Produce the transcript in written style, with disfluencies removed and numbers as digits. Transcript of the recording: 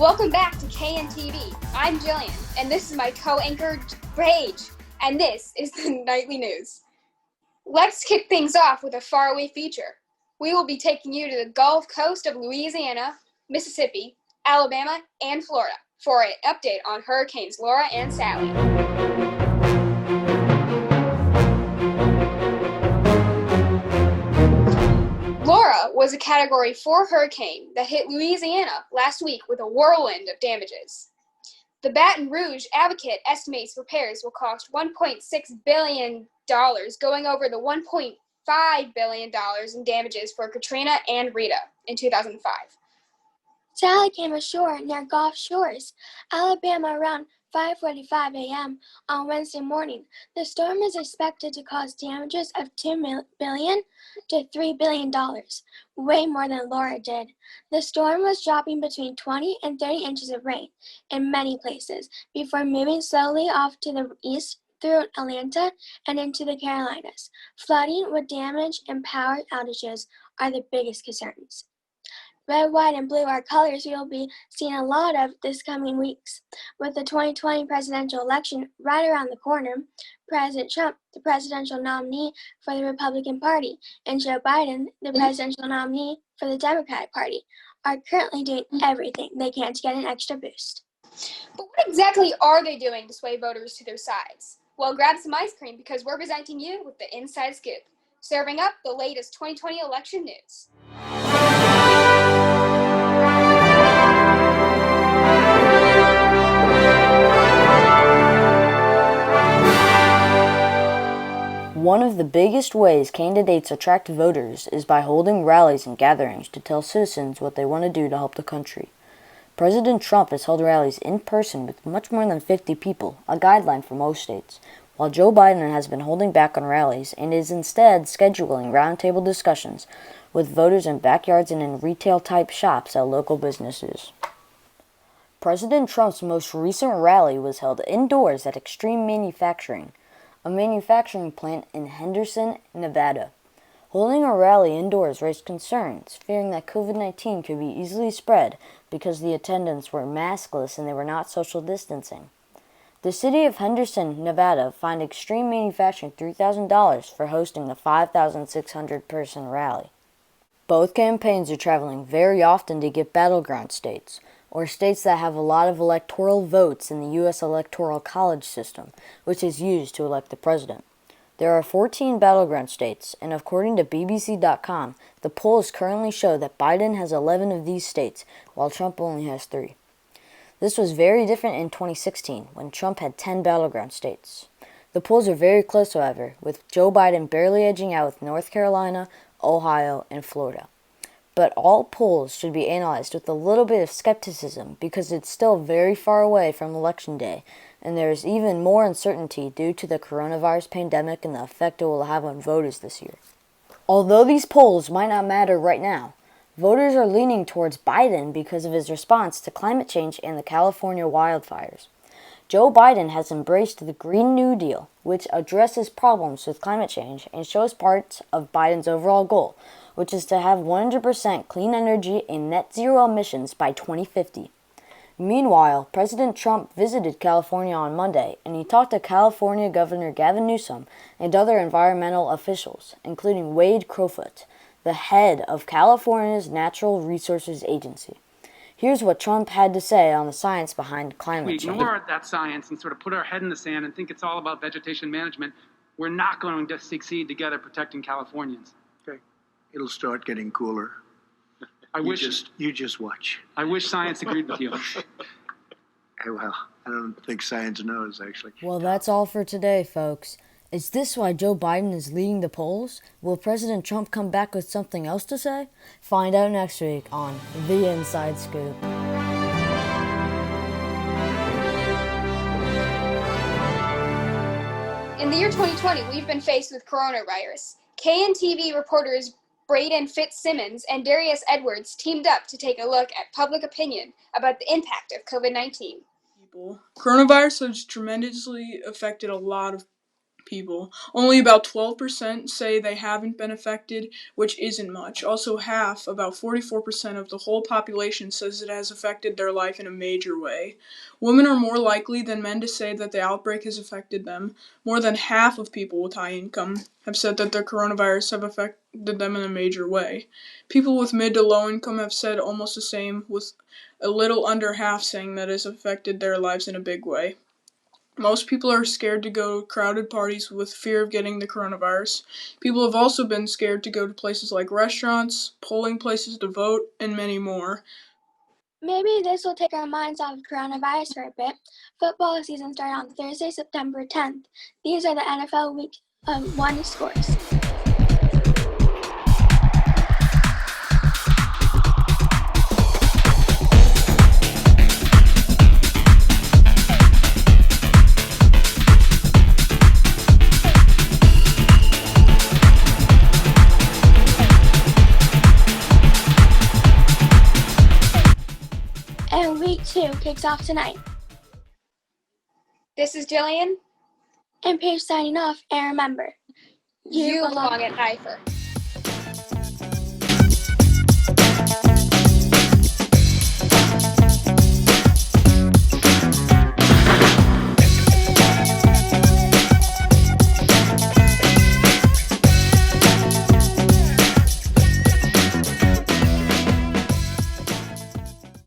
Welcome back to KNTV. I'm Jillian, and this is my co-anchor, Paige, and this is the Nightly News. Let's kick things off with a faraway feature. We will be taking you to the Gulf Coast of Louisiana, Mississippi, Alabama, and Florida for an update on Hurricanes Laura and Sally. Laura was a Category 4 hurricane that hit Louisiana last week with a whirlwind of damages. The Baton Rouge Advocate estimates repairs will cost $1.6 billion, going over the $1.5 billion in damages for Katrina and Rita in 2005. Sally came ashore near Gulf Shores, Alabama around 5:45 a.m. on Wednesday morning. The storm is expected to cause damages of $2 billion to $3 billion, way more than Laura did. The storm was dropping between 20 and 30 inches of rain in many places before moving slowly off to the east through Atlanta and into the Carolinas. Flooding with damage and power outages are the biggest concerns. Red, white, and blue are colors we will be seeing a lot of this coming weeks. With the 2020 presidential election right around the corner, President Trump, the presidential nominee for the Republican Party, and Joe Biden, the presidential nominee for the Democratic Party, are currently doing everything they can to get an extra boost. But what exactly are they doing to sway voters to their sides? Well, grab some ice cream because we're presenting you with the Inside Scoop, serving up the latest 2020 election news. One of the biggest ways candidates attract voters is by holding rallies and gatherings to tell citizens what they want to do to help the country. President Trump has held rallies in person with much more than 50 people, a guideline for most states, while Joe Biden has been holding back on rallies and is instead scheduling roundtable discussions with voters in backyards and in retail-type shops at local businesses. President Trump's most recent rally was held indoors at Extreme Manufacturing, a manufacturing plant in Henderson, Nevada. Holding a rally indoors raised concerns, fearing that COVID-19 could be easily spread because the attendants were maskless and they were not social distancing. The city of Henderson, Nevada, fined Extreme Manufacturing $3,000 for hosting the 5,600-person rally. Both campaigns are traveling very often to get battleground states, or states that have a lot of electoral votes in the U.S. Electoral College system, which is used to elect the president. There are 14 battleground states, and according to BBC.com, the polls currently show that Biden has 11 of these states, while Trump only has 3. This was very different in 2016, when Trump had 10 battleground states. The polls are very close, however, with Joe Biden barely edging out with North Carolina, Ohio, and Florida. But all polls should be analyzed with a little bit of skepticism because it's still very far away from Election Day, and there is even more uncertainty due to the coronavirus pandemic and the effect it will have on voters this year. Although these polls might not matter right now, voters are leaning towards Biden because of his response to climate change and the California wildfires. Joe Biden has embraced the Green New Deal, which addresses problems with climate change and shows parts of Biden's overall goal, which is to have 100% clean energy and net zero emissions by 2050. Meanwhile, President Trump visited California on Monday, and he talked to California Governor Gavin Newsom and other environmental officials, including Wade Crowfoot, the head of California's Natural Resources Agency. Here's what Trump had to say on the science behind climate change. We ignore that science and sort of put our head in the sand and think it's all about vegetation management. We're not going to succeed together protecting Californians. Okay. It'll start getting cooler. You just watch. I wish science agreed with you. Well, I don't think science knows, actually. Well, that's all for today, folks. Is this why Joe Biden is leading the polls? Will President Trump come back with something else to say? Find out next week on The Inside Scoop. In the year 2020, we've been faced with coronavirus. KNTV reporters Braeden Fitzsimmons and Darius Edwards teamed up to take a look at public opinion about the impact of COVID-19. Coronavirus has tremendously affected a lot of people. Only about 12% say they haven't been affected, which isn't much. Also, about 44% of the whole population says it has affected their life in a major way. Women are more likely than men to say that the outbreak has affected them. More than half of people with high income have said that the coronavirus have affected them in a major way. People with mid to low income have said almost the same, with a little under half saying that it has affected their lives in a big way. Most people are scared to go to crowded parties with fear of getting the coronavirus. People have also been scared to go to places like restaurants, polling places to vote, and many more. Maybe this will take our minds off of coronavirus for a bit. Football season started on Thursday, September 10th. These are the NFL Week 1 scores. And Week 2 kicks off tonight. This is Jillian and Paige signing off. And remember, You belong at Nipher.